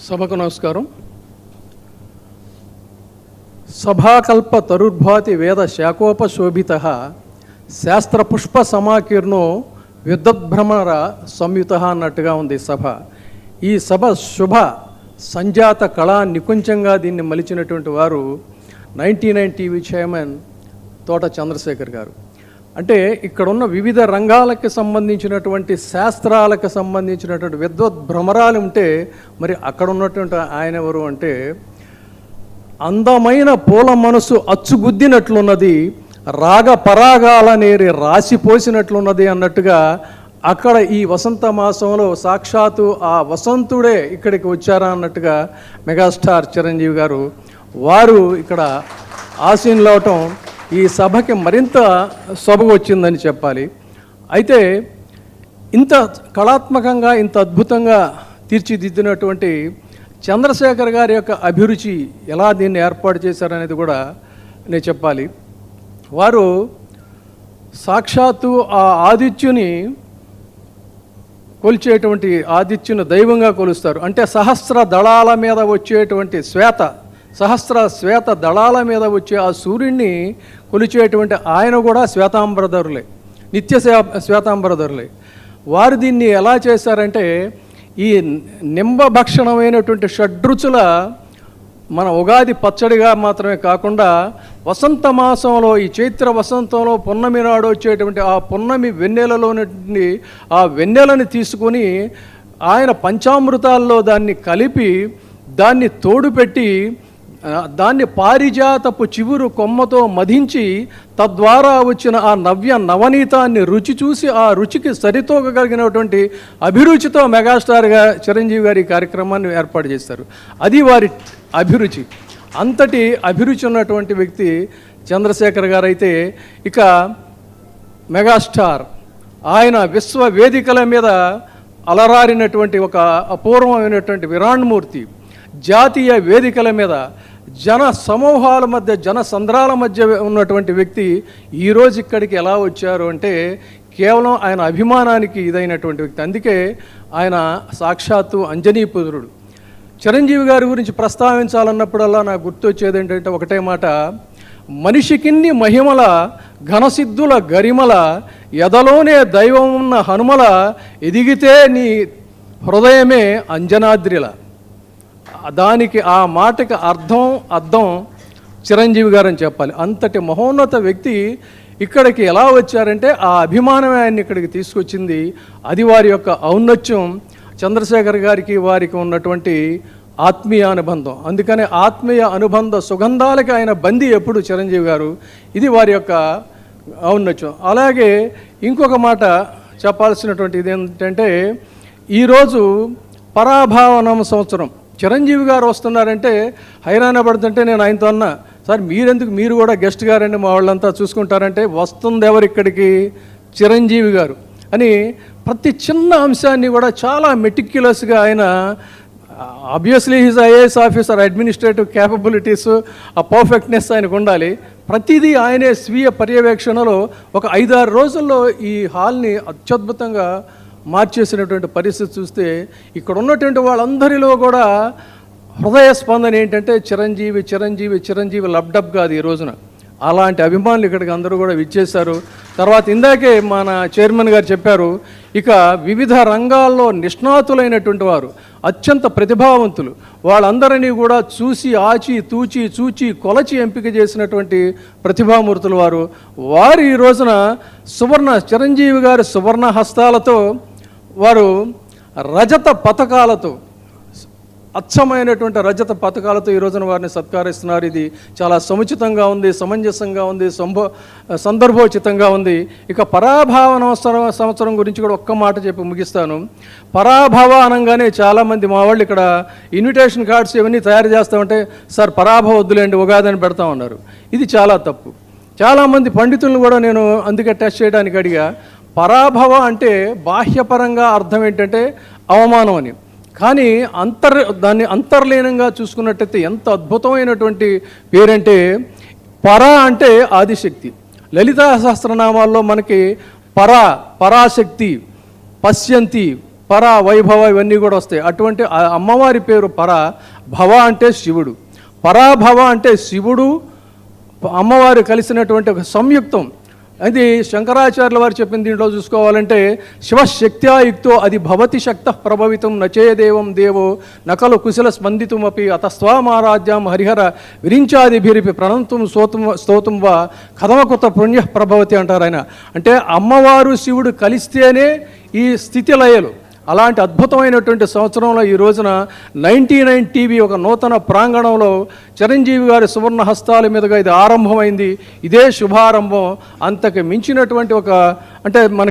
సభకు నమస్కారం. సభాకల్ప తరుర్భాతి వేద శాఖోపశోభిత శాస్త్రపుష్ప సమాకీర్ణో విద్వద్భ్రమర సంయుత అన్నట్టుగా ఉంది సభ. ఈ సభ శుభ సంజాత కళా నికుంచంగా దీన్ని మలిచినటువంటి వారు 99 టీవీ చైర్మన్ తోట చంద్రశేఖర్ గారు. అంటే ఇక్కడున్న వివిధ రంగాలకు సంబంధించినటువంటి శాస్త్రాలకు సంబంధించినటువంటి విద్వద్భ్రమరాలు ఉంటే మరి అక్కడ ఉన్నటువంటి ఆయన ఎవరు అంటే, అందమైన పూల మనసు అచ్చుగుద్దినట్లున్నది, రాగ పరాగాలనేరి రాసిపోసినట్లున్నది అన్నట్టుగా అక్కడ ఈ వసంత మాసంలో సాక్షాత్తు ఆ వసంతుడే ఇక్కడికి వచ్చారా అన్నట్టుగా మెగాస్టార్ చిరంజీవి గారు వారు ఇక్కడ ఆసీనులవటం ఈ సభకి మరింత శోభ వచ్చిందని చెప్పాలి. అయితే ఇంత కళాత్మకంగా ఇంత అద్భుతంగా తీర్చిదిద్దినటువంటి చంద్రశేఖర్ గారి యొక్క అభిరుచి ఎలా దీన్ని ఏర్పాటు చేశారనేది కూడా నేను చెప్పాలి. వారు సాక్షాత్తు ఆ ఆదిత్యుని కొలిచేటువంటి ఆదిత్యుని దైవంగా కొలుస్తారు. అంటే సహస్ర దళాల మీద వచ్చేటువంటి సహస్ర దళాల మీద వచ్చే ఆ సూర్యుడిని కొలిచేటువంటి ఆయన కూడా శ్వేతాంబరధరులే, నిత్య శ్వేతాంబరధరులే. వారు దీన్ని ఎలా చేశారంటే, ఈ నింబభక్షణమైనటువంటి షడ్రుచుల మన ఉగాది పచ్చడిగా మాత్రమే కాకుండా వసంత మాసంలో ఈ చైత్ర వసంతంలో పున్నమి నాడు వచ్చేటువంటి ఆ పున్నమి వెన్నెలలోని ఆ వెన్నెలని తీసుకొని ఆయన పంచామృతాల్లో దాన్ని కలిపి దాన్ని తోడుపెట్టి దాన్ని పారిజాతపు చివురు కొమ్మతో మధించి తద్వారా వచ్చిన ఆ నవనీతాన్ని రుచి చూసి ఆ రుచికి సరితూగగలిగినటువంటి అభిరుచితో మెగాస్టార్గా చిరంజీవి గారి కార్యక్రమాన్ని ఏర్పాటు చేస్తారు. అది వారి అభిరుచి. అంతటి అభిరుచి ఉన్నటువంటి వ్యక్తి చంద్రశేఖర్ గారు. అయితే ఇక మెగాస్టార్ ఆయన విశ్వ వేదికల మీద అలరారినటువంటి ఒక అపూర్వమైనటువంటి విరాణ్మూర్తి. జాతీయ వేదికల మీద జన సమూహాల మధ్య జన సంద్రాల మధ్య ఉన్నటువంటి వ్యక్తి ఈరోజు ఇక్కడికి ఎలా వచ్చారు అంటే కేవలం ఆయన అభిమానానికి ఇదైనటువంటి వ్యక్తి. అందుకే ఆయన సాక్షాత్తు అంజనీపుత్రుడు. చిరంజీవి గారి గురించి ప్రస్తావించాలన్నప్పుడల్లా నాకు గుర్తొచ్చేది ఏంటంటే ఒకటే మాట, మనిషికిన్ని మహిమల ఘనసిద్ధుల గరిమల ఎదలోనే దైవం ఉన్న హనుమల ఎదిగితే నీ హృదయమే అంజనాద్రిల. దానికి ఆ మాటకి అర్థం చిరంజీవి గారు అని చెప్పాలి. అంతటి మహోన్నత వ్యక్తి ఇక్కడికి ఎలా వచ్చారంటే ఆ అభిమానమే ఆయన్ని ఇక్కడికి తీసుకొచ్చింది. అది వారి యొక్క ఔన్నత్యం. చంద్రశేఖర్ గారికి వారికి ఉన్నటువంటి ఆత్మీయ అనుబంధం. అందుకనే ఆత్మీయ అనుబంధ సుగంధాలకి ఆయన బందీ ఎప్పుడు చిరంజీవి గారు. ఇది వారి యొక్క ఔన్నత్యం. అలాగే ఇంకొక మాట చెప్పాల్సినటువంటి ఇది ఏంటంటే, ఈరోజు పరాభావనం సంవత్సరం. చిరంజీవి గారు వస్తున్నారంటే హైరాణ పడుతుంటే నేను ఆయనతో అన్నా, సార్ మీరు కూడా గెస్ట్ గారండి, మా వాళ్ళంతా చూసుకుంటారంటే, వస్తుంది ఎవరు ఇక్కడికి? చిరంజీవి గారు అని ప్రతి చిన్న అంశాన్ని కూడా చాలా మెటిక్యులస్గా ఆయన, obviously is IAS officer, administrative capabilities, ఆ పర్ఫెక్ట్నెస్ ఆయనకు ఉండాలి. ప్రతిదీ ఆయనే స్వీయ పర్యవేక్షణలో ఒక 5-6 రోజుల్లో ఈ హాల్ని అత్యద్భుతంగా మార్చేసినటువంటి పరిస్థితి చూస్తే ఇక్కడ ఉన్నటువంటి వాళ్ళందరిలో కూడా హృదయ స్పందన ఏంటంటే చిరంజీవి చిరంజీవి చిరంజీవి లబ్డబ్ కాదు ఈ రోజున. అలాంటి అభిమానులు ఇక్కడికి అందరూ కూడా విచ్చేశారు. తర్వాత ఇందాకే మన చైర్మన్ గారు చెప్పారు, ఇక వివిధ రంగాల్లో నిష్ణాతులైనటువంటి వారు, అత్యంత ప్రతిభావంతులు, వాళ్ళందరినీ కూడా చూసి ఆచి తూచి చూచి కొలచి ఎంపిక చేసినటువంటి ప్రతిభామూర్తులు వారు ఈ రోజున చిరంజీవి గారి సువర్ణ హస్తాలతో వారు రజత పథకాలతో, అచ్చమైనటువంటి రజత పథకాలతో ఈ రోజున వారిని సత్కరిస్తున్నారు. ఇది చాలా సముచితంగా ఉంది, సమంజసంగా ఉంది, సందర్భోచితంగా ఉంది. ఇక పరాభావ సంవత్సరం గురించి కూడా ఒక్క మాట చెప్పి ముగిస్తాను. పరాభవ అనగానే చాలామంది మా వాళ్ళు ఇక్కడ ఇన్విటేషన్ కార్డ్స్ ఇవన్నీ తయారు చేస్తామంటే, సార్ పరాభవ వద్దులేండి ఉగాది అని పెడతా ఉన్నారు. ఇది చాలా తప్పు. చాలామంది పండితులను కూడా నేను అందుకే టెస్ట్ చేయడానికి అడిగా. పరాభవ అంటే బాహ్యపరంగా అర్థం ఏంటంటే అవమానం అని, కానీ దాన్ని అంతర్లీనంగా చూసుకున్నట్టయితే ఎంత అద్భుతమైనటువంటి పేరంటే, అంటే ఆదిశక్తి. లలితా సహస్రనామాల్లో మనకి పరాశక్తి, పశ్యంతి, పర వైభవ ఇవన్నీ కూడా వస్తాయి. అటువంటి ఆ అమ్మవారి పేరు పర. భవ అంటే శివుడు, పరాభవ అంటే శివుడు అమ్మవారు కలిసినటువంటి ఒక సంయుక్తం. అది శంకరాచార్యుల వారు చెప్పిన దీంట్లో చూసుకోవాలంటే శివశక్త్యాయుక్తో అది భవతి శక్త ప్రభవితం నచేదేవం దేవో నకలు కుశల స్పందితుమపి అతస్వామారాజ్యం హరిహర విరించాదిభిరిపి ప్రణంతుం స్తోతుం వా కథమకుత పుణ్య ప్రభవతి అంటారు ఆయన. అంటే అమ్మవారు శివుడు కలిస్తేనే ఈ స్థితి లయలు. అలాంటి అద్భుతమైనటువంటి సంవత్సరంలో ఈ రోజున 99 టీవీ ఒక నూతన ప్రాంగణంలో చిరంజీవి గారి సువర్ణ హస్తాల మీదుగా ఇది ఆరంభమైంది. ఇదే శుభారంభం. అంతకు మించినటువంటి ఒక అంటే మన